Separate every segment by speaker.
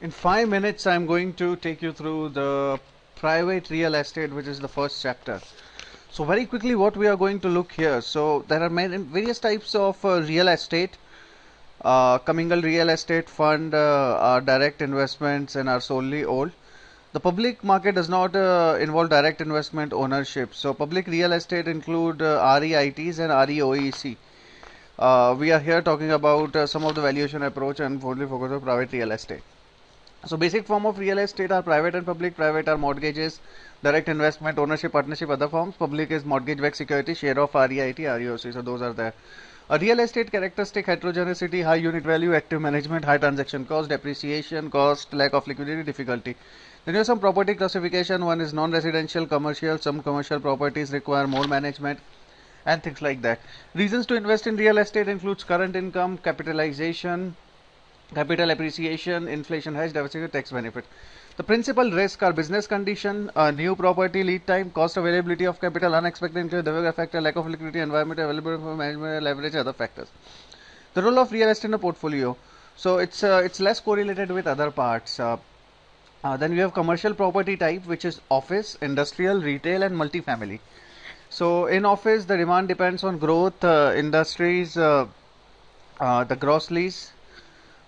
Speaker 1: In 5 minutes, I'm going to take you through the private real estate, which is the first chapter. So very quickly, what we are going to look here. So there are many various types of real estate. Communal real estate fund are direct investments and are solely owned. The public market does not involve direct investment ownership. So public real estate include REITs and REOEC. We are here talking about some of the valuation approach and only focus on private real estate. So basic form of real estate are private and public. Private are mortgages, direct investment, ownership, partnership, other forms. Public is mortgage-backed security, share of REIT, REOC. So those are there. A real estate characteristic: heterogeneity, high unit value, active management, high transaction cost, depreciation cost, lack of liquidity, difficulty. Then you have some property classification. One is non-residential, commercial. Some commercial properties require more management and things like that. Reasons to invest in real estate includes current income, capitalization, capital appreciation, inflation hedge, diversity, tax benefit. The principal risk are business condition, new property lead time, cost availability of capital, unexpected income, demographic factor, lack of liquidity, environment, availability for management, leverage, other factors. The role of real estate in a portfolio. So it's less correlated with other parts. Then we have commercial property type, which is office, industrial, retail, and multifamily. So in office, the demand depends on growth, industries, the gross lease.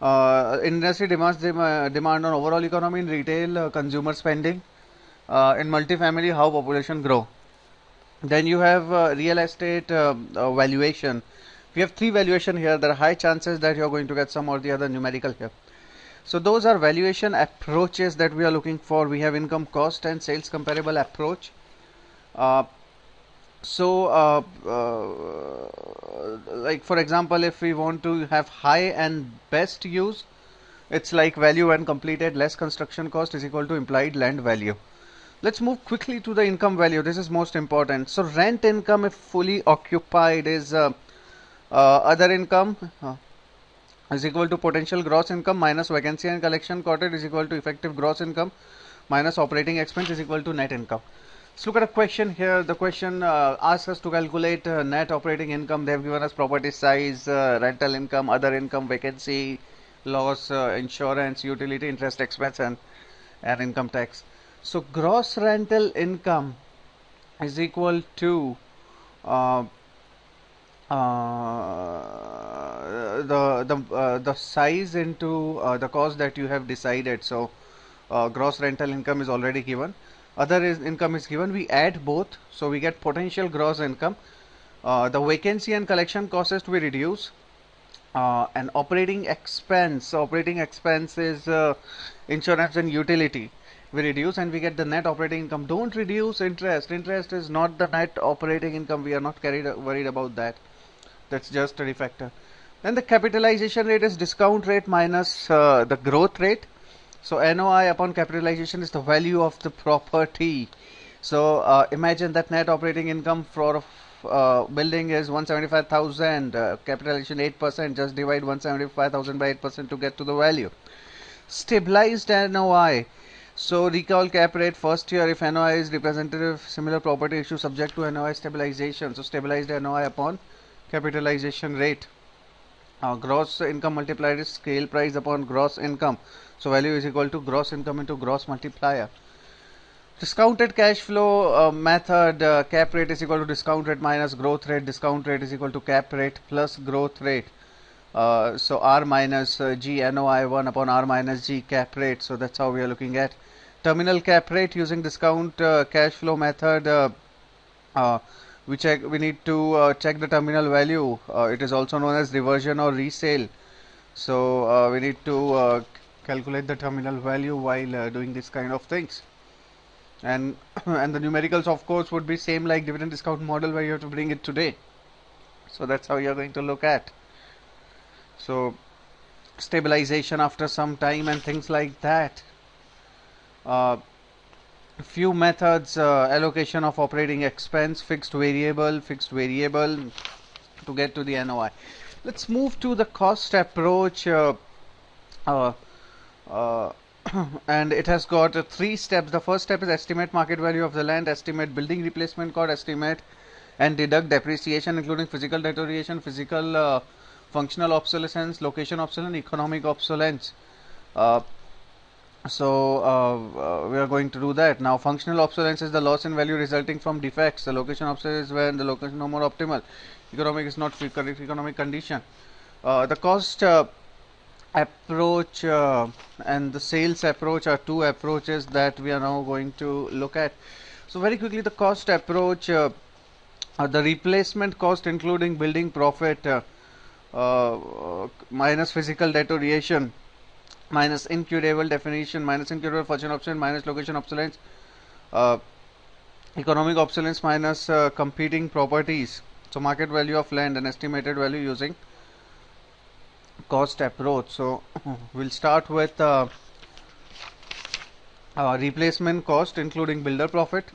Speaker 1: Industry demand on overall economy. In retail, consumer spending. In multifamily, how population grow. Then you have real estate valuation. We have three valuation here. There are high chances that you are going to get some or the other numerical here. So those are valuation approaches that we are looking for. We have income cost and sales comparable approach. Uh, like for example, if we want to have high and best use, it's like value when completed less construction cost is equal to implied land value. Let's move quickly to the income value. This is most important. So rent income, if fully occupied, is other income is equal to potential gross income minus vacancy and collection quoted is equal to effective gross income minus operating expense is equal to net income. Let's look at a question here. The question asks us to calculate net operating income. They have given us property size, rental income, other income, vacancy, loss, insurance, utility, interest expense, and income tax. So gross rental income is equal to uh, the size into the cost that you have decided. So gross rental income is already given. Other income is given. We add both, so we get potential gross income. The vacancy and collection cost is to be reduced. And operating expense. So operating expense is insurance and utility. We reduce and we get the net operating income. Don't reduce interest. Interest is not the net operating income. We are not worried about that. That's just a factor. Then the capitalization rate is discount rate minus the growth rate. So NOI upon capitalization is the value of the property. So imagine that net operating income for building is 175,000, capitalization 8%, just divide 175,000 by 8% to get to the value. Stabilized NOI. So recall cap rate first year if NOI is representative similar property issue subject to NOI stabilization. So stabilized NOI upon capitalization rate. Gross income multiplied is scale price upon gross income. So value is equal to gross income into gross multiplier. Discounted cash flow method, cap rate is equal to discount rate minus growth rate. Discount rate is equal to cap rate plus growth rate. So R minus G NOI 1 upon R minus G cap rate. So that's how we are looking at terminal cap rate using discount cash flow method. We need to check the terminal value. It is also known as reversion or resale. So we need to calculate the terminal value while doing this kind of things. And and the numericals of course would be same like dividend discount model where you have to bring it today. So that's how you're going to look at. So stabilization after some time and things like that. Few methods, allocation of operating expense, fixed variable to get to the NOI. Let's move to the cost approach. Uh, and it has got three steps. The first step is estimate market value of the land, estimate building replacement cost, estimate and deduct depreciation including physical deterioration, physical functional obsolescence, location obsolescence, economic obsolescence. So we are going to do that. Now functional obsolescence is the loss in value resulting from defects. The location obsolescence is when the location is no more optimal. Economic is not correct economic condition. The cost approach and the sales approach are two approaches that we are now going to look at. So very quickly, the cost approach, the replacement cost including building profit minus physical deterioration minus incurable definition minus incurable function option minus location obsolescence, uh, economic obsolescence minus competing properties. So market value of land and estimated value using cost approach. So we'll start with replacement cost including builder profit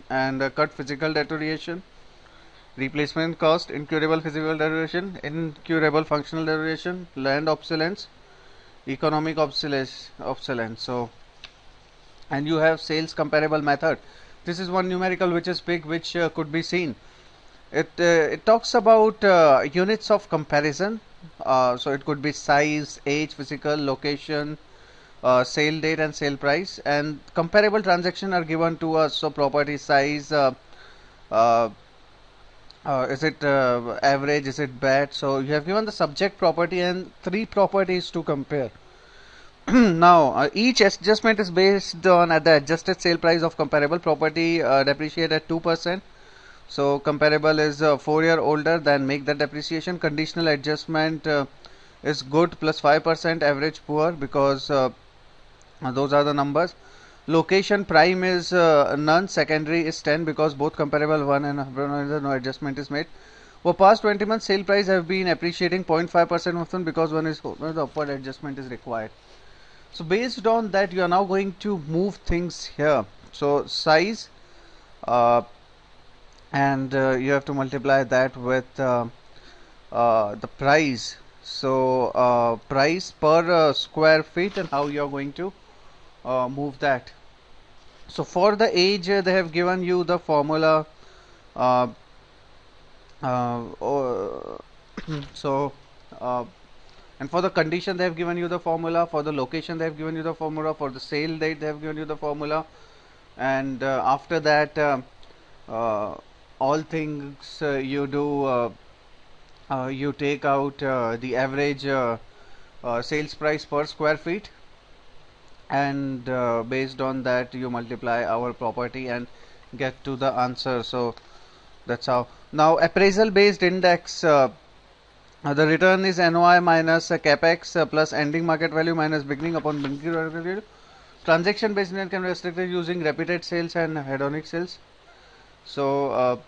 Speaker 1: and cut physical deterioration, replacement cost, incurable physical deterioration, incurable functional deterioration, land obsolescence, economic obsolescence. So and you have sales comparable method. This is one numerical which is big, which could be seen. It talks about units of comparison. So it could be size, age, physical location, sale date and sale price, and comparable transaction are given to us. So property size, uh, is it average, is it bad? So you have given the subject property and three properties to compare. Now each adjustment is based on at the adjusted sale price of comparable property, depreciate at 2%. So comparable is 4 year older, then make the depreciation. Conditional adjustment is good plus 5%, average poor, because those are the numbers. Location prime is none, secondary is 10 because both comparable 1 and no adjustment is made. For past 20 months, sale price have been appreciating 0.5% often because one is the upward adjustment is required. So based on that, you are now going to move things here. So size, and you have to multiply that with the price. So price per square feet and how you are going to move that. So for the age, they have given you the formula. Uh, uh, so and for the condition, they have given you the formula. For the location, they have given you the formula. For the sale date, they have given you the formula. And after that, uh, all things you do, you take out the average sales price per square feet, and based on that you multiply our property and get to the answer. So that's how. Now appraisal based index, the return is NOI minus capex plus ending market value minus beginning upon beginning value. Transaction based index can be restricted using repeated sales and hedonic sales. So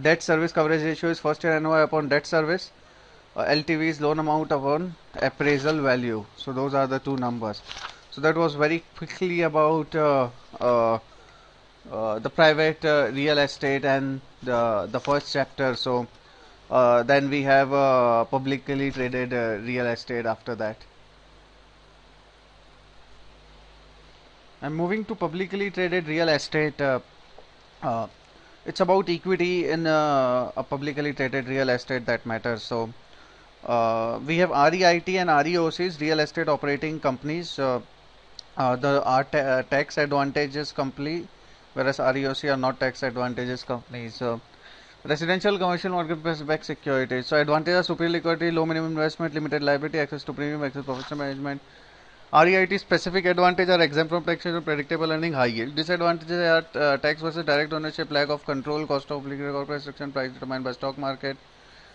Speaker 1: debt service coverage ratio is first year NOI upon debt service. LTV is loan amount upon appraisal value. So those are the two numbers. So that was very quickly about the private real estate and the first chapter. So then we have publicly traded real estate after that. I'm moving to publicly traded real estate. Uh, it's about equity in a publicly traded real estate that matters. So we have REIT and REOCs, real estate operating companies. The are tax advantages company, whereas REOC are not tax advantages companies. Residential commercial mortgage-backed securities. So advantage are superior liquidity, low minimum investment, limited liability, access to premium, access to professional management. REIT specific advantage are exempt from taxation, predictable earning, high yield. Disadvantages are tax versus direct ownership, lack of control, cost of legal corporate restriction, price determined by stock market,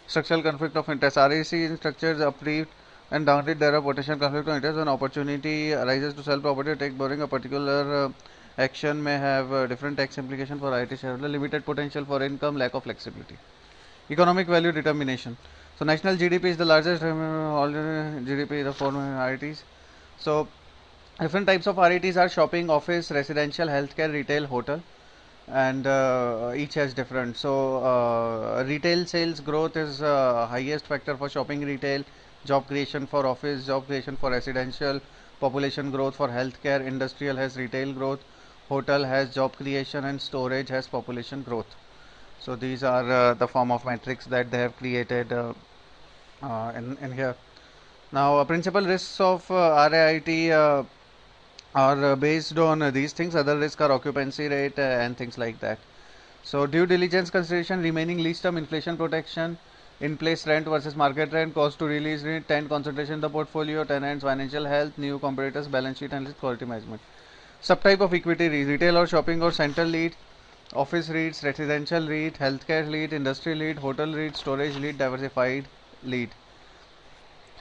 Speaker 1: structural conflict of interest. REC in structures update and downgrade, there are potential conflict of interest when opportunity arises to sell property or take borrowing. A particular action may have different tax implication for IT shareholder, limited potential for income, lack of flexibility. Economic value determination. So national GDP is the largest GDP, the four REITs. So different types of REITs are shopping, office, residential, healthcare, retail, hotel, and each has different. So retail sales growth is highest factor for shopping retail, job creation for office, job creation for residential, population growth for healthcare, industrial has retail growth, hotel has job creation, and storage has population growth. So these are the form of metrics that they have created in here. Now principal risks of REIT, are based on these things. Other risk are occupancy rate and things like that. So due diligence consideration, remaining lease term, inflation protection, in place rent versus market rent, cost to release rent, tenant concentration in the portfolio, tenants, financial health, new competitors, balance sheet and quality management. Subtype of equity: retail or shopping or central lead, office REITs, residential REIT, healthcare REIT, industrial REIT, hotel REIT, storage REIT, diversified REIT.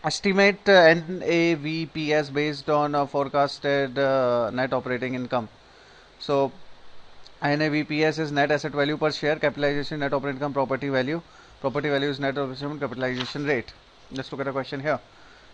Speaker 1: Estimate NAVPS based on forecasted net operating income. So NAVPS is net asset value per share, capitalization, net operating income, property value. Property value is net operating capitalization rate. Let's look at a question here.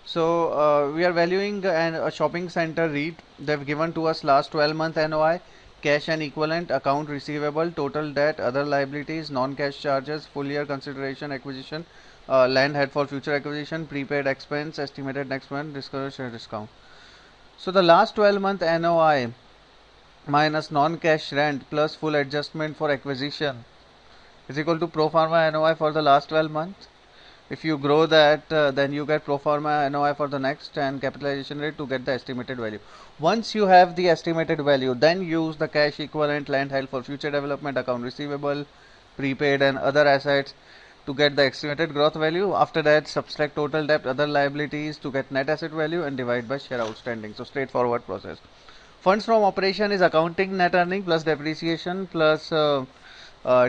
Speaker 1: So we are valuing a shopping center REIT. They've given to us last 12-month NOI, cash and equivalent, account receivable, total debt, other liabilities, non-cash charges, full year consideration, acquisition, land held for future acquisition, prepaid expense, estimated next month, discount. So the last 12-month NOI minus non-cash rent plus full adjustment for acquisition is equal to pro forma NOI for the last 12 months. If you grow that, then you get pro forma NOI for the next and capitalization rate to get the estimated value. Once you have the estimated value, then use the cash equivalent, land held for future development, account receivable, prepaid and other assets to get the estimated growth value. After that, subtract total debt, other liabilities to get net asset value and divide by share outstanding. So straightforward process. Funds from operation is accounting net earning plus depreciation plus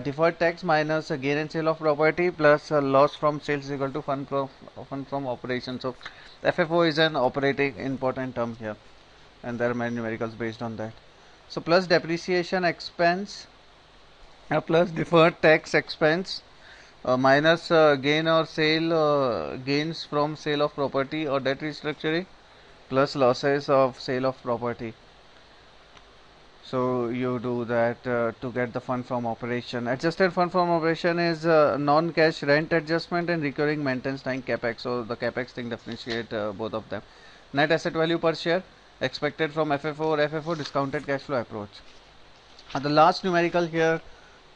Speaker 1: deferred tax minus gain and sale of property plus loss from sales is equal to fund from operation. So FFO is an operating important term here, and there are many numericals based on that. So plus depreciation expense plus deferred tax expense minus gain or sale gains from sale of property or debt restructuring plus losses of sale of property. So you do that to get the fund from operation. Adjusted fund from operation is non-cash rent adjustment and recurring maintenance time capex. So the capex thing differentiate both of them. Net asset value per share expected from FFO or FFO discounted cash flow approach. The last numerical here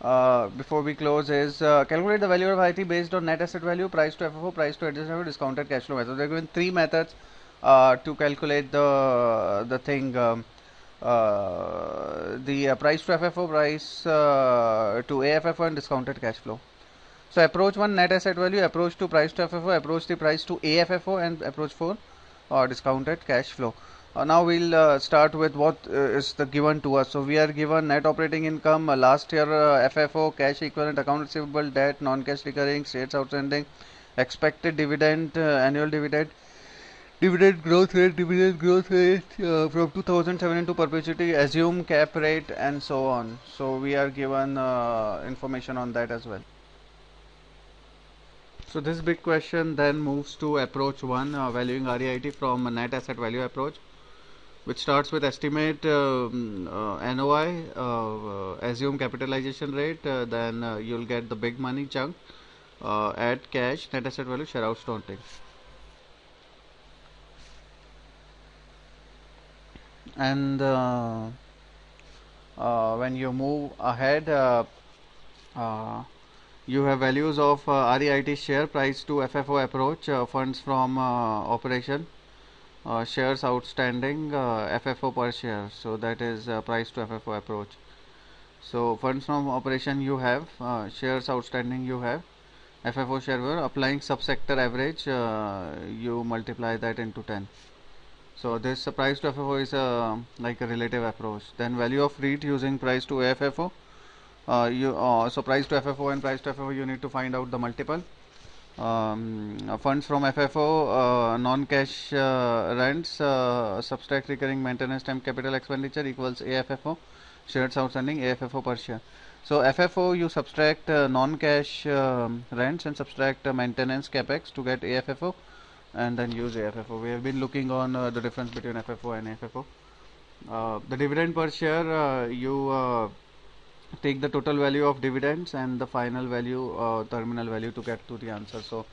Speaker 1: before we close is calculate the value of IT based on net asset value, price to FFO, price to adjusted FFO, discounted cash flow method. They're given three methods to calculate the thing. The price to FFO, price to AFFO and discounted cash flow. So approach 1 net asset value, approach 2 price to FFO, approach 3 price to AFFO and approach 4 discounted cash flow. Now we'll start with what is the given to us. So we are given net operating income, last year FFO, cash equivalent, account receivable, debt, non-cash recurring, shares outstanding, expected dividend, annual dividend, dividend growth rate from 2007 to perpetuity, assume cap rate and so on. So we are given information on that as well. So this big question then moves to approach 1, valuing REIT from a net asset value approach, which starts with estimate NOI, assume capitalization rate, then you'll get the big money chunk, add cash, net asset value, share outstanding. And when you move ahead, you have values of REIT share, price to FFO approach, funds from operation, shares outstanding, FFO per share. So that is price to FFO approach. So funds from operation you have, shares outstanding you have, FFO share, applying subsector average, you multiply that into 10. So this price to FFO is like a relative approach. Then value of REIT using price to AFFO. So price to FFO and price to FFO you need to find out the multiple. Funds from FFO, non-cash rents, subtract recurring maintenance time capital expenditure equals AFFO, shares outstanding, AFFO per share. So FFO you subtract non-cash rents and subtract maintenance capex to get AFFO, and then use AFFO. We have been looking on the difference between FFO and AFFO. The dividend per share, you take the total value of dividends and the final value, terminal value to get to the answer. So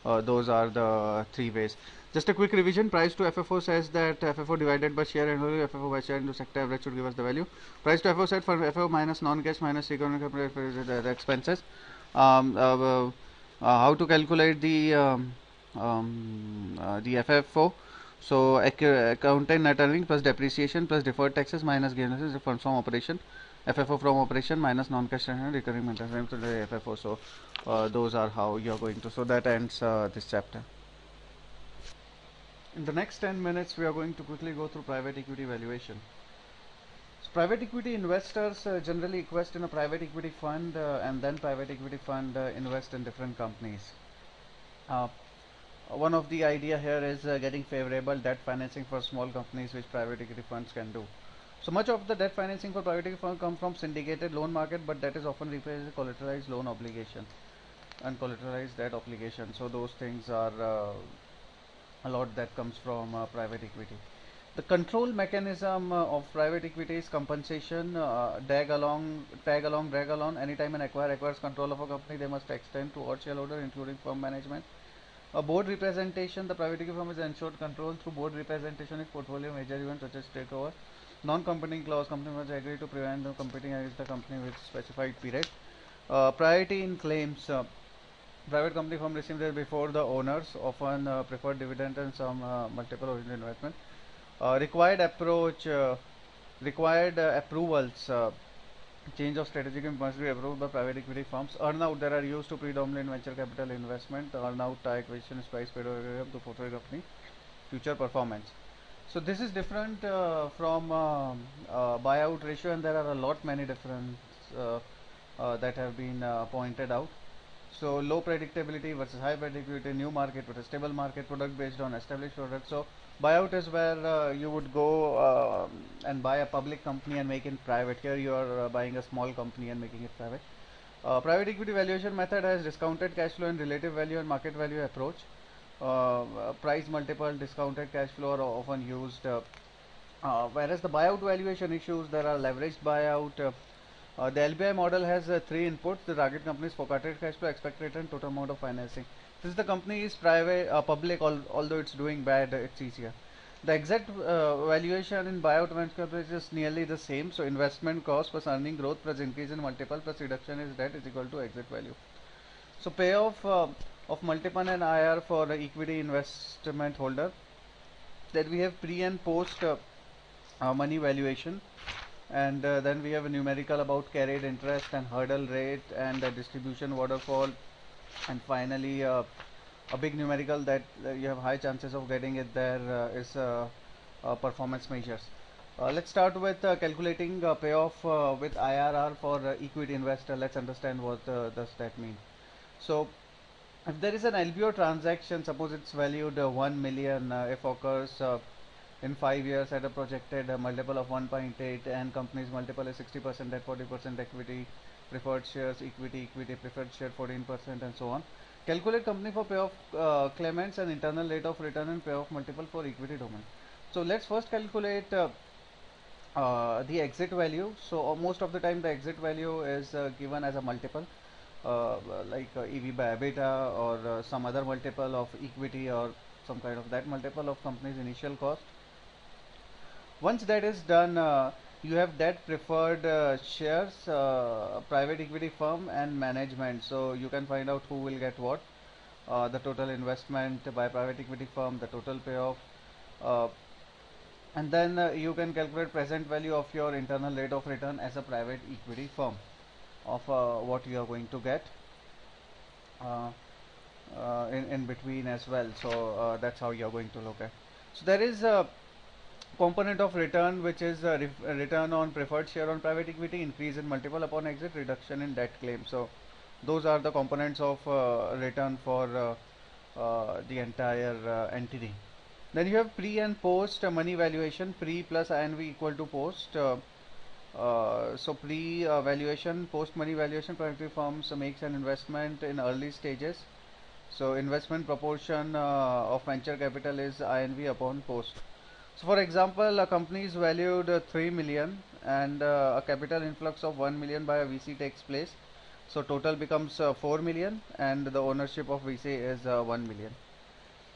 Speaker 1: those are the three ways. Just a quick revision. Price to FFO says that FFO divided by share and value, FFO by share into sector average should give us the value. Price to FFO said for FFO minus non-cash minus economic expenses. How to calculate the FFO? So accounting net earning plus depreciation plus deferred taxes minus gains is funds from operation. FFO from operation minus non-cash and recurring maintenance to the FFO. So those are how you're going to. So that ends this chapter. In the next 10 minutes, we are going to quickly go through private equity valuation. So private equity investors generally invest in a private equity fund, and then private equity fund invest in different companies. One of the idea here is getting favorable debt financing for small companies, which private equity funds can do. So much of the debt financing for private equity funds come from syndicated loan market, but that is often replaced with collateralized loan obligation and collateralized debt obligation. So those things are a lot that comes from private equity. The control mechanism of private equity is compensation, tag along, drag along. Anytime an acquirer acquires control of a company, they must extend to all shareholders, including firm management. A board representation, the private equity firm is ensured control through board representation in portfolio major events such as takeover. Non-competing clause, company must agree to prevent them competing against the company with specified period. Priority in claims. Private company firm receives it before the owners, often preferred dividend and some multiple original investment. Required approach, required approvals. Change of strategy must be approved by private equity firms. Earnout, there are used to predominant venture capital investment. Earnout acquisition is price paid to portfolio company future performance. So this is different from buyout ratio, and there are a lot many different that have been pointed out. So low predictability versus high predictability, new market versus stable market, product based on established product. So buyout is where you would go and buy a public company and make it private. Here you are buying a small company and making it private. Private equity valuation method has discounted cash flow and relative value and market value approach. Price multiple, discounted cash flow are often used. Whereas the buyout valuation issues, there are leveraged buyout. The LBI model has three inputs: the target company's forecasted cash flow, expected return, total amount of financing. Since the company is private, public, although it's doing bad, it's easier. The exact valuation in buyout venture is nearly the same. So investment cost plus earning growth plus increase in multiple plus reduction in debt is equal to exit value. So payoff of multiple and IR for equity investment holder. Then we have pre and post money valuation, and then we have a numerical about carried interest and hurdle rate and distribution waterfall, and finally a big numerical that you have high chances of getting it there is performance measures. Let's start with calculating payoff with IRR for equity investor. Let's understand what does that mean. So if there is an LBO transaction, suppose it's valued 1 million, if occurs in 5 years at a projected multiple of 1.8, and company's multiple is 60% debt, 40% equity, preferred shares, equity, preferred share 14%, and so on. Calculate company for payoff claimants and internal rate of return and payoff multiple for equity domain. So let's first calculate the exit value. So most of the time the exit value is given as a multiple, like EV by EBITDA or some other multiple of equity or some kind of that multiple of company's initial cost. Once that is done, you have debt, preferred shares, private equity firm, and management. So you can find out who will get what, the total investment by private equity firm, the total payoff, uh, and then you can calculate present value of your internal rate of return as a private equity firm of what you are going to get uh, in between as well. So that's how you are going to look at. So there is a component of return, which is return on preferred share on private equity, increase in multiple upon exit, reduction in debt claim. So those are the components of return for the entire entity. Then you have pre and post money valuation. Pre plus INV equal to post. So pre valuation, post money valuation, private equity firms makes an investment in early stages. So investment proportion of venture capital is INV upon post. So for example, a company is valued 3 million, and a capital influx of 1 million by a VC takes place. So total becomes 4 million, and the ownership of VC is 1 million.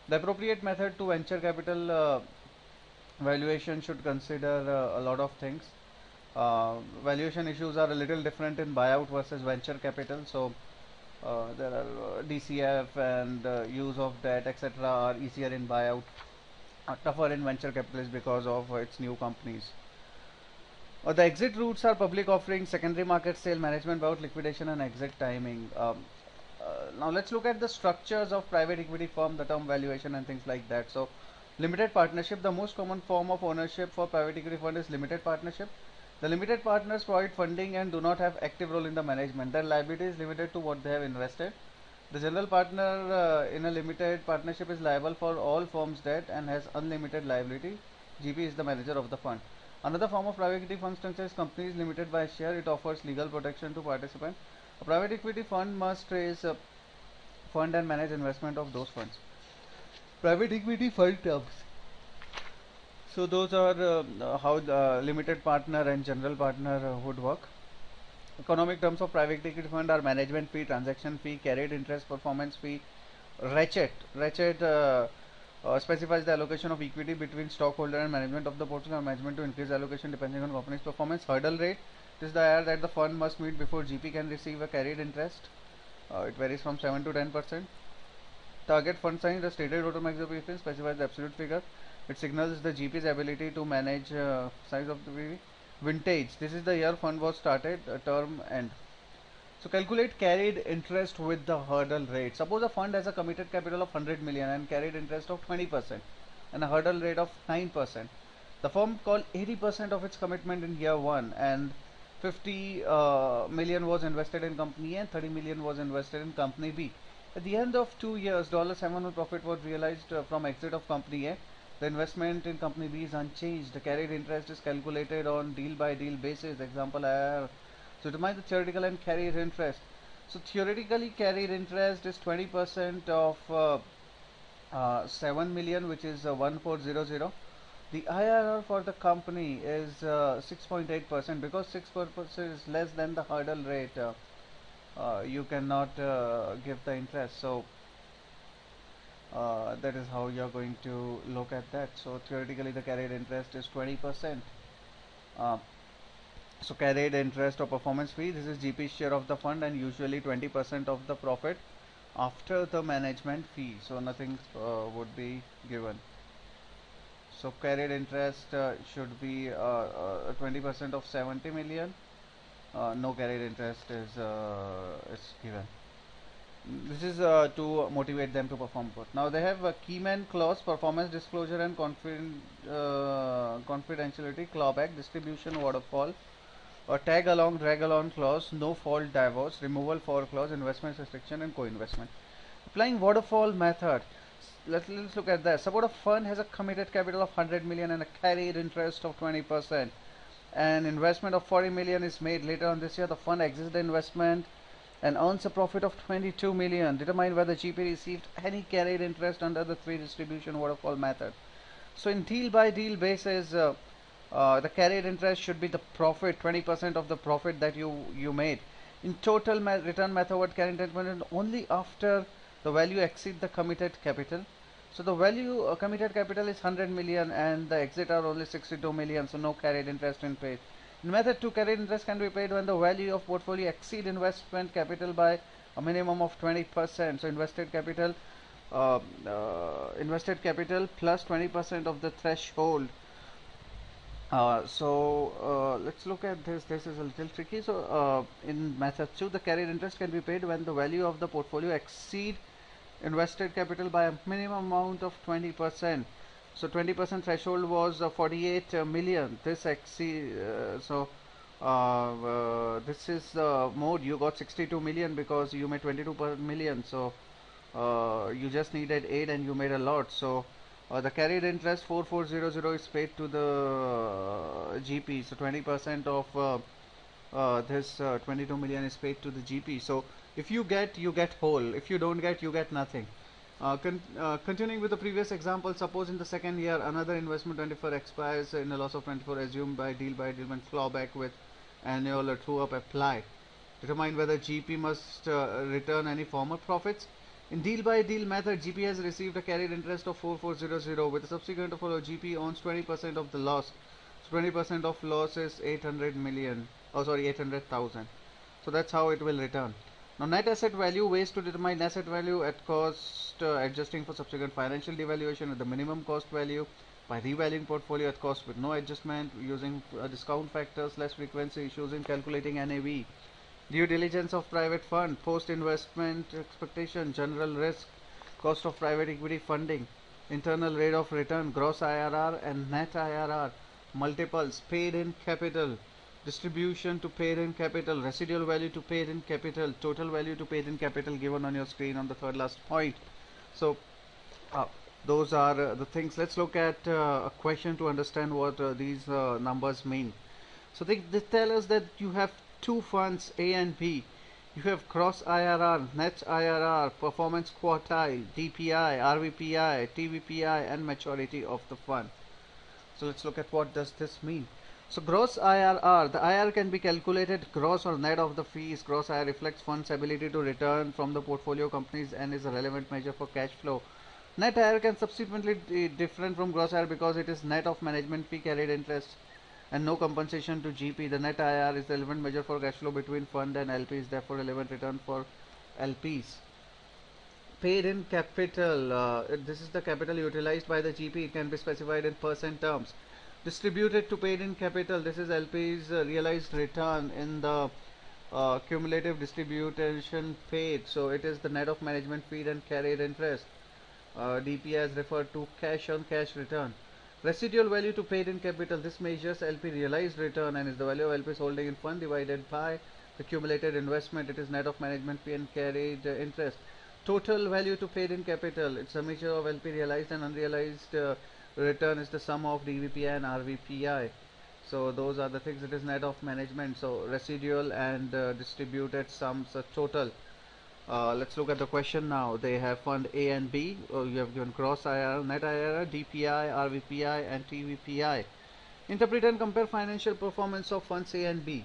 Speaker 1: The appropriate method to venture capital valuation should consider a lot of things. Valuation issues are a little different in buyout versus venture capital. So there are DCF and use of debt, etc., are easier in buyout. tougher in venture capitalists because of its new companies. The exit routes are public offering, secondary market sale, management buyout, liquidation, and exit timing. Now let's look at the structures of private equity firm, the term valuation and things like that. So limited partnership, the most common form of ownership for private equity fund is limited partnership. The limited partners provide funding and do not have active role in the management. Their liability is limited to what they have invested. The general partner in a limited partnership is liable for all firm's debt and has unlimited liability. GP is the manager of the fund. Another form of private equity fund structure is companies limited by share. It offers legal protection to participants. A private equity fund must raise a fund and manage investment of those funds. Private equity fund terms. So those are how the limited partner and general partner would work. Economic terms of private equity fund are management fee, transaction fee, carried interest, performance fee. Ratchet specifies the allocation of equity between stockholder and management of the portfolio, management to increase allocation depending on company's performance. Hurdle rate, this is the IRR that the fund must meet before GP can receive a carried interest. It varies from 7 to 10%. Target fund size, the stated total maximum specifies the absolute figure. It signals the GP's ability to manage size of the PV. Vintage, this is the year fund was started, term end. So calculate carried interest with the hurdle rate. Suppose a fund has a committed capital of 100 million and carried interest of 20% and a hurdle rate of 9%. The firm called 80% of its commitment in year 1 and 50 million was invested in company A and 30 million was invested in company B. At the end of 2 years, $7 profit was realized from exit of company A. The investment in company B is unchanged. The carried interest is calculated on deal by deal basis. Example IRR. So determine the theoretical and carried interest. So theoretically carried interest is 20% of 7 million, which is 1400. The IRR for the company is 6.8%. Because 6% is less than the hurdle rate. You cannot give the interest. So that is how you are going to look at that. So theoretically the carried interest is 20%. So carried interest or performance fee, this is GP's share of the fund and usually 20% of the profit after the management fee. So nothing would be given. So carried interest should be 20% of 70 million. No carried interest is given. This is to motivate them to perform good. Now they have a keyman clause, performance disclosure and confidentiality, clawback, distribution, waterfall, or tag along, drag along clause, no fault divorce, removal for clause, investment restriction and co-investment. Applying waterfall method, let's look at that. Suppose a fund has a committed capital of 100 million and a carried interest of 20%. An investment of 40 million is made later on this year. The fund exits the investment and earns a profit of 22 million. Determine whether GP received any carried interest under the 3 distribution waterfall method. So in deal by deal basis, the carried interest should be the profit, 20% of the profit that you made. In total return method, carried interest only after the value exceed the committed capital. So the value committed capital is 100 million and the exit are only 62 million, so no carried interest in paid. In method 2, carried interest can be paid when the value of portfolio exceed investment capital by a minimum of 20%. So invested capital plus 20% of the threshold. Let's look at this. This is a little tricky. So in method 2, the carried interest can be paid when the value of the portfolio exceed invested capital by a minimum amount of 20%. So 20% threshold was 48 million. This exceed this is the mode. You got 62 million because you made 22 million. So you just needed 8 and you made a lot. So the carried interest 4400 is paid to the GP. So 20% of this 22 million is paid to the GP. So if you get, you get whole. If you don't get, you get nothing. Continuing with the previous example, suppose in the second year another investment 24 expires in a loss of 24 assumed by deal when clawback with annual or true up apply. Determine whether GP must return any former profits. In deal by deal method, GP has received a carried interest of 4400 with a subsequent follow. GP owns 20% of the loss. So 20% of loss is 800 million. Oh sorry, 800,000. So that's how it will return. Now net asset value, ways to determine asset value at cost, adjusting for subsequent financial devaluation at the minimum cost value, by revaluing portfolio at cost with no adjustment, using discount factors, less frequency issues in calculating NAV, due diligence of private fund, post investment expectation, general risk, cost of private equity funding, internal rate of return, gross IRR and net IRR, multiples, paid in capital, distribution to paid in capital, residual value to paid in capital, total value to paid in capital given on your screen on the third last point. So uh, those are the things. Let's look at a question to understand what these numbers mean. So they tell us that you have two funds A and B. You have gross IRR, net IRR, performance quartile, DPI, RVPI, TVPI and maturity of the fund. So let's look at what does this mean. So gross IRR, the IRR can be calculated gross or net of the fees. Gross IRR reflects fund's ability to return from the portfolio companies and is a relevant measure for cash flow. Net IRR can subsequently be different from gross IRR because it is net of management fee, carried interest and no compensation to GP. The net IRR is the relevant measure for cash flow between fund and LPs, therefore relevant return for LPs. Paid in capital, this is the capital utilized by the GP. It can be specified in percent terms. Distributed to paid in capital, this is LP's realized return in the cumulative distribution paid. So it is the net of management fee and carried interest. DPI is referred to cash on cash return. Residual value to paid in capital, this measures LP realized return and is the value of LP's holding in fund divided by the cumulated investment. It is net of management fee and carried interest. Total value to paid in capital, it's a measure of LP realized and unrealized return is the sum of DVPI and RVPI. So those are the things. It is net of management. So residual and distributed sums are total. Let's look at the question now. They have fund A and B. You have given gross IRR, net IRR, DPI, RVPI and TVPI. Interpret and compare financial performance of funds A and B.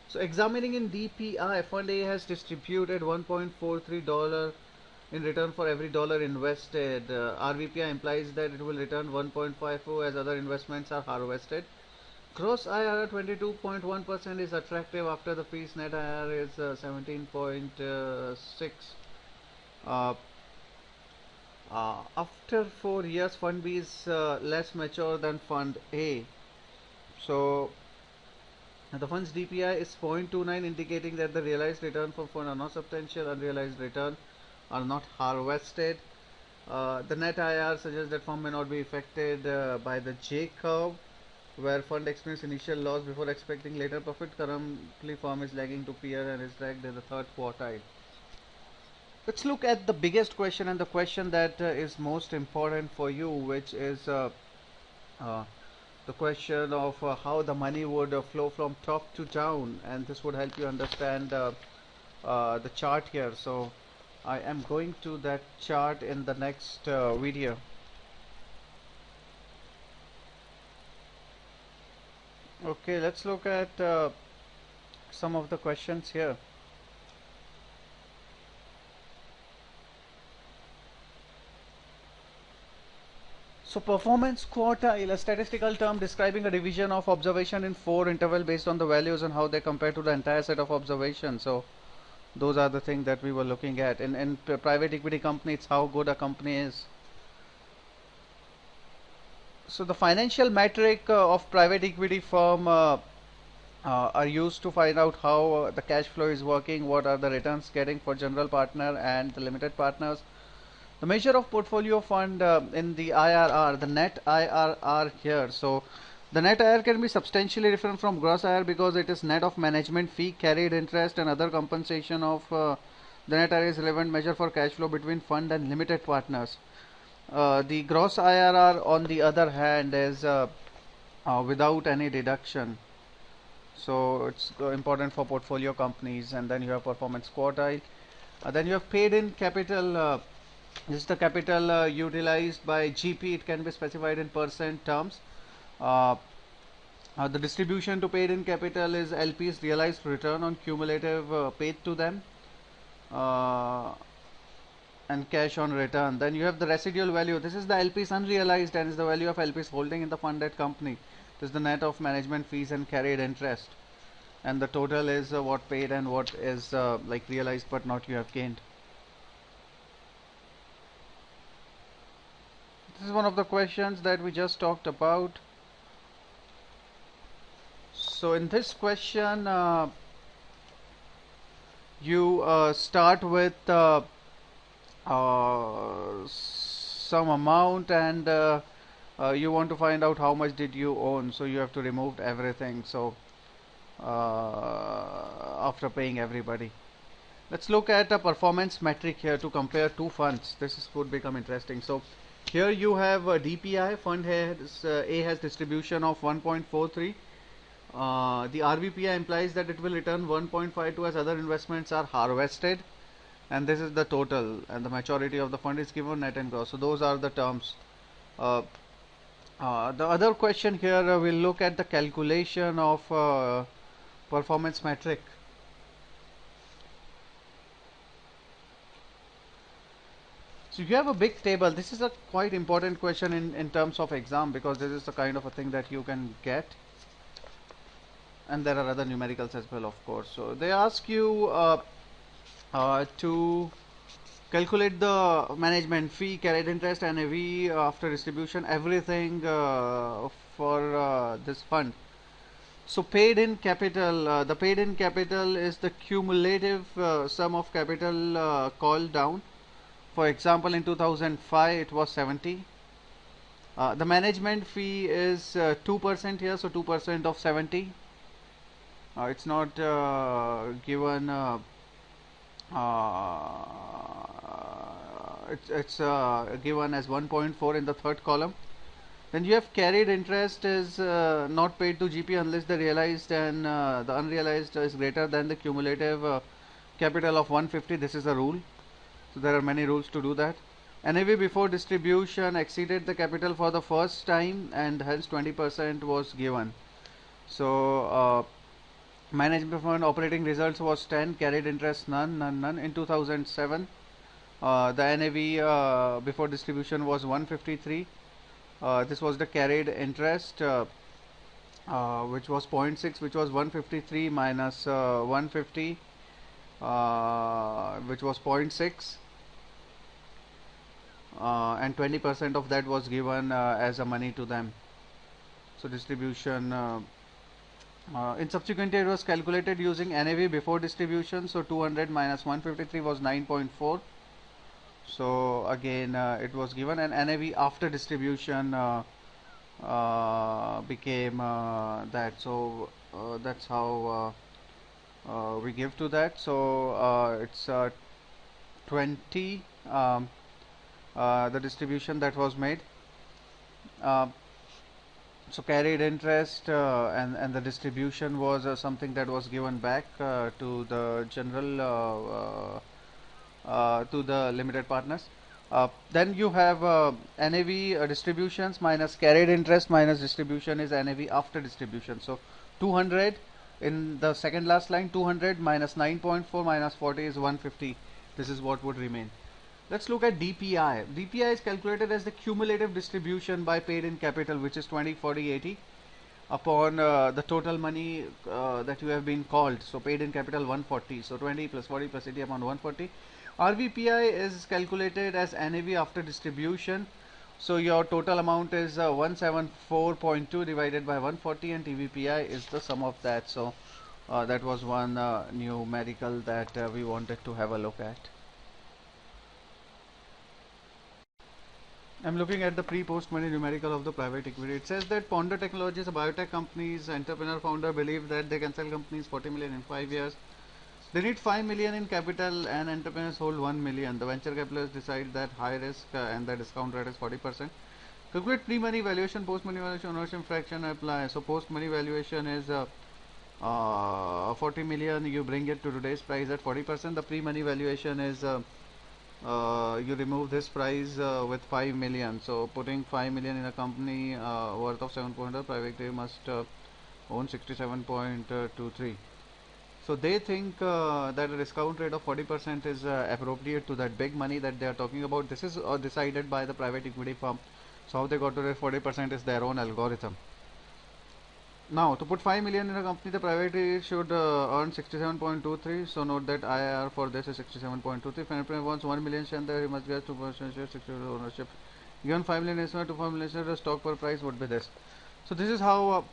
Speaker 1: So examining in DPI, fund A has distributed $1.43 in return for every dollar invested. RVPI implies that it will return 1.54 as other investments are harvested. Gross IRR 22.1% is attractive after the fees. Net IRR is 17.6. After 4 years, fund B is less mature than fund A. So the fund's DPI is 0.29, indicating that the realized return for fund are not substantial. Unrealized return are not harvested. The net IRR suggests that firm may not be affected by the J curve, where fund experienced initial loss before expecting later profit. Currently firm is lagging to peer and is ranked in the third quartile. Let's look at the biggest question and the question that is most important for you, which is the question of how the money would flow from top to down, and this would help you understand the chart here. So I am going to that chart in the next video. Okay, let's look at some of the questions here. So performance quartile, a statistical term describing a division of observation in 4 interval based on the values and how they compare to the entire set of observations. So those are the things that we were looking at. In private equity company, it's how good a company is. So the financial metric of private equity firm are used to find out how the cash flow is working, what are the returns getting for general partner and the limited partners. The measure of portfolio fund in the IRR, the net IRR here. So the net IRR can be substantially different from gross IRR because it is net of management fee, carried interest and other compensation of the net IRR is relevant measure for cash flow between fund and limited partners. The gross IRR on the other hand is without any deduction. So it's important for portfolio companies. And then you have performance quartile. Then you have paid in capital. This is the capital utilized by GP. It can be specified in percent terms. The distribution to paid in capital is LP's realized return on cumulative paid to them and cash on return. Then you have the residual value. This is the LP's unrealized and is the value of LP's holding in the funded company. This is the net of management fees and carried interest. and the total is what paid and what is like realized but not you have gained. This is one of the questions that we just talked about. So in this question, you start with some amount, and you want to find out how much did you own, so you have to remove everything. So after paying everybody, let's look at a performance metric here to compare two funds. Would become interesting. So here you have a DPI fund. Has A has distribution of 1.43. The RVPI implies that it will return 1.52 as other investments are harvested, and this is the total, and the maturity of the fund is given net and gross. So those are the terms. The other question here, we'll look at the calculation of performance metric. So you have a big table. This is a quite important question in terms of exam, because this is the kind of a thing that you can get. And there are other numericals as well, of course. So they ask you to calculate the management fee, carried interest, NAV after distribution, everything for this fund. So paid in capital, the paid in capital is the cumulative sum of capital called down. For example, in 2005 it was 70. The management fee is 2% here, so 2% of 70. It's not given. It's given as 1.4 in the third column. Then you have carried interest is not paid to GP unless the realized and the unrealized is greater than the cumulative capital of 150. This is a rule. So there are many rules to do that. NAV before distribution exceeded the capital for the first time, and hence 20% was given. So management fund operating results was 10, carried interest none. In 2007, the NAV before distribution was 153. This was the carried interest, which was 0.6, which was 153 minus 150, which was 0.6, and 20% of that was given as a money to them. So distribution. In subsequent year, it was calculated using NAV before distribution. So 200 minus 153 was 9.4. So again, it was given, and NAV after distribution became that. So that's how we give to that. So it's 20, the distribution that was made. So carried interest and the distribution was something that was given back to the general to the limited partners. Then you have NAV distributions minus carried interest minus distribution is NAV after distribution. So 200 in the second last line, 200 minus 9.4 minus 40 is 150. This is what would remain. Let's look at DPI. DPI is calculated as the cumulative distribution by paid in capital, which is 20, 40, 80 upon the total money that you have been called. So paid in capital 140. So 20 plus 40 plus 80 upon 140. RVPI is calculated as NAV after distribution. So your total amount is 174.2 divided by 140, and TVPI is the sum of that. So that was one numerical that we wanted to have a look at. I'm looking at the pre-post money numerical of the private equity. It says that Ponder Technologies, a biotech company's entrepreneur founder, believe that they can sell companies 40 million in 5 years. They need 5 million in capital, and entrepreneurs hold 1 million. The venture capitalists decide that high risk and the discount rate is 40%. Calculate pre-money valuation, post-money valuation, ownership fraction apply. So post-money valuation is 40 million. You bring it to today's price at 40%. The pre-money valuation is you remove this price with 5 million. So putting 5 million in a company worth of 7.0, private equity must own 67.23. So they think that a discount rate of 40% is appropriate to that big money that they are talking about. This is decided by the private equity firm. So how they got to that 40% is their own algorithm. Now, to put 5 million in a company, the private REIT should earn 67.23. So note that IRR for this is 67.23. If an wants 1 million share, then he must get 2% share, 60 ownership. Given 5 million investment to 5 million share, the stock per price would be this. So this is how.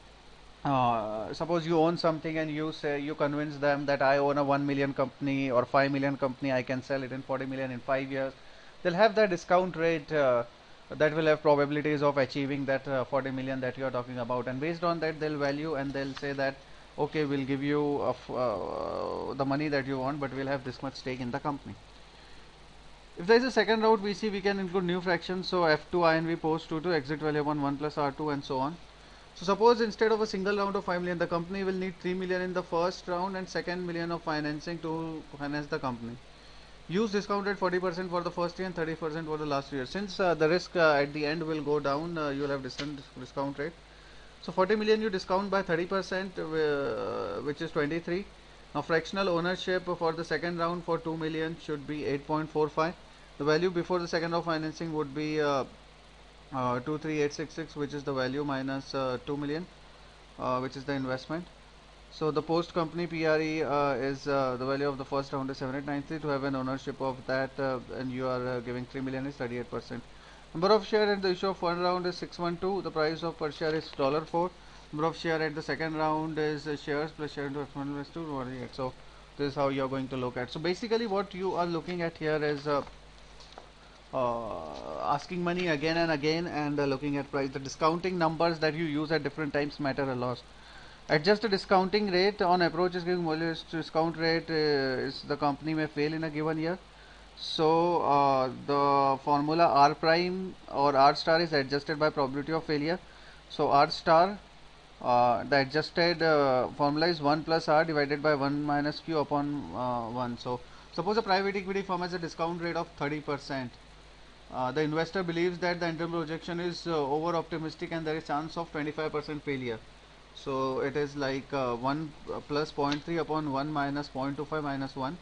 Speaker 1: Suppose you own something and you say you convince them that I own a 1 million company or 5 million company, I can sell it in 40 million in 5 years. They'll have the discount rate that will have probabilities of achieving that 40 million that you are talking about, and based on that they'll value and they'll say that okay, we'll give you the money that you want, but we'll have this much stake in the company. If there is a second route, we see we can include new fractions, so f2 inv post 2 to exit value upon 1 plus r2 and so on. So suppose instead of a single round of 5 million, the company will need 3 million in the first round and second million of financing to finance the company. Use discount rate 40% for the first year and 30% for the last year. Since the risk at the end will go down, you will have different discount rate. So 40 million you discount by 30%, which is 23. Now fractional ownership for the second round for 2 million should be 8.45. The value before the second round of financing would be 23866, which is the value minus 2 million, which is the investment. So the post company PRE is the value of the first round is 7893. To have an ownership of that, and you are giving 3 million is 38%. Number of share at the issue of one round is 612. The price of per share is $4. Number of share at the second round is shares plus share into F1 plus 2. So this is how you are going to look at. So basically what you are looking at here is asking money again and again, and looking at price. The discounting numbers that you use at different times matter a lot. Adjust the discounting rate on approach is giving modulus discount rate is the company may fail in a given year. So the formula R prime or R star is adjusted by probability of failure. So R star, the adjusted formula is 1 plus R divided by 1 minus Q upon 1. So suppose a private equity firm has a discount rate of 30%. The investor believes that the internal projection is over optimistic and there is chance of 25% failure. So it is like 1 plus 0.3 upon 1 minus 0.25 minus 1.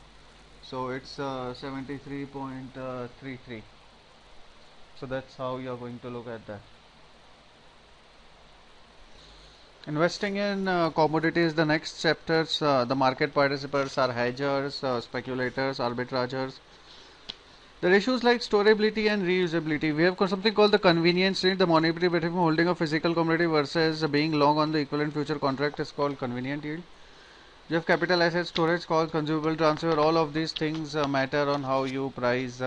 Speaker 1: So it's 73.33. So that's how you are going to look at that. Investing in commodities, the next chapters. The market participants are hedgers, speculators, arbitragers. There are issues like storability and reusability. We have something called the convenience rate. The monetary between holding a physical commodity versus being long on the equivalent future contract is called convenient yield. You have capital asset storage called consumable transfer. All of these things matter on how you price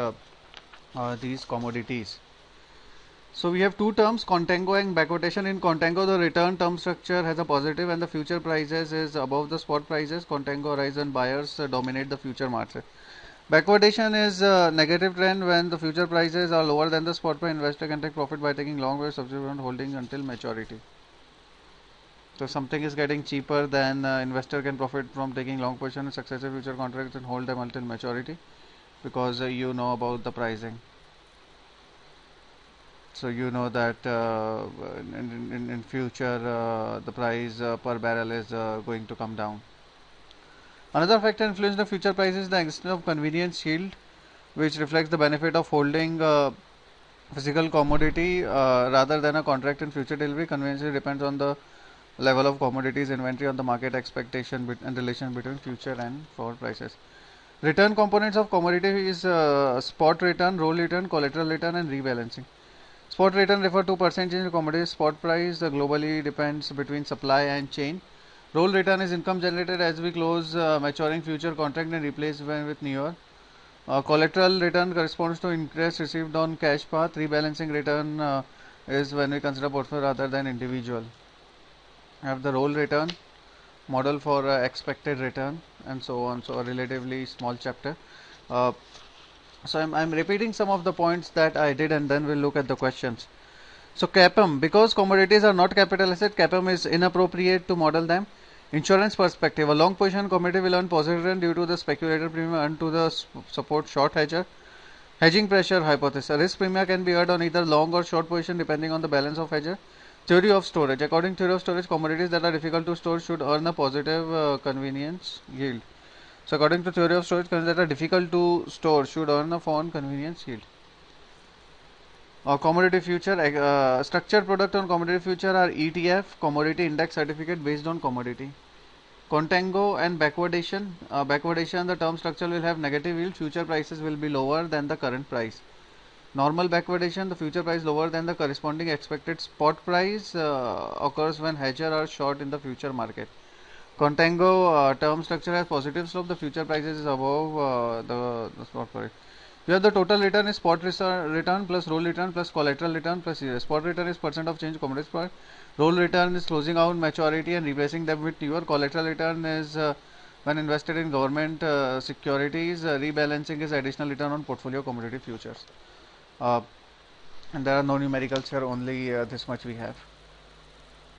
Speaker 1: these commodities. So we have two terms, contango and backquotation. In contango, the return term structure has a positive and the future prices is above the spot prices. Contango rise when buyers dominate the future market. Backwardation is a negative trend when the future prices are lower than the spot price. Investor can take profit by taking long with subsequent holding until maturity. So something is getting cheaper, then investor can profit from taking long position in successive future contracts and hold them until maturity, because you know about the pricing. So you know that in future the price per barrel is going to come down. Another factor influencing the future price is the extent of convenience yield, which reflects the benefit of holding physical commodity rather than a contract in future delivery. Convenience depends on the level of commodities inventory on the market expectation and relation between future and forward prices. Return components of commodity is spot return, roll return, collateral return, and rebalancing. Spot return refer to percent change in commodity spot price globally depends between supply and chain. Roll return is income generated as we close maturing future contract and replace with newer. Collateral return corresponds to interest received on cash path. Rebalancing return is when we consider portfolio rather than individual. I have the roll return, model for expected return, and so on. So a relatively small chapter. So I'm repeating some of the points that I did, and then we'll look at the questions. So CAPM, because commodities are not capital asset, CAPM is inappropriate to model them. Insurance perspective, a long position commodity will earn positive return due to the speculator premium earned to the support short hedger. Hedging pressure hypothesis, a risk premium can be earned on either long or short position depending on the balance of hedger. Theory of storage, according to theory of storage, commodities that are difficult to store should earn a positive convenience yield. So according to theory of storage, commodities that are difficult to store should earn a foreign convenience yield. Commodity future, structured product on commodity future are ETF, commodity index certificate based on commodity. Contango and backwardation. Backwardation, the term structure will have negative yield, future prices will be lower than the current price. Normal backwardation, the future price lower than the corresponding expected spot price occurs when hedger are short in the future market. Contango term structure has positive slope, the future prices is above the spot price. Here the total return is spot return plus roll return plus collateral return plus spot return is percent of change commodity price. Roll return is closing out maturity and replacing them with newer. Collateral return is when invested in government securities. Rebalancing is additional return on portfolio commodity futures. And there are no numericals here, only this much we have.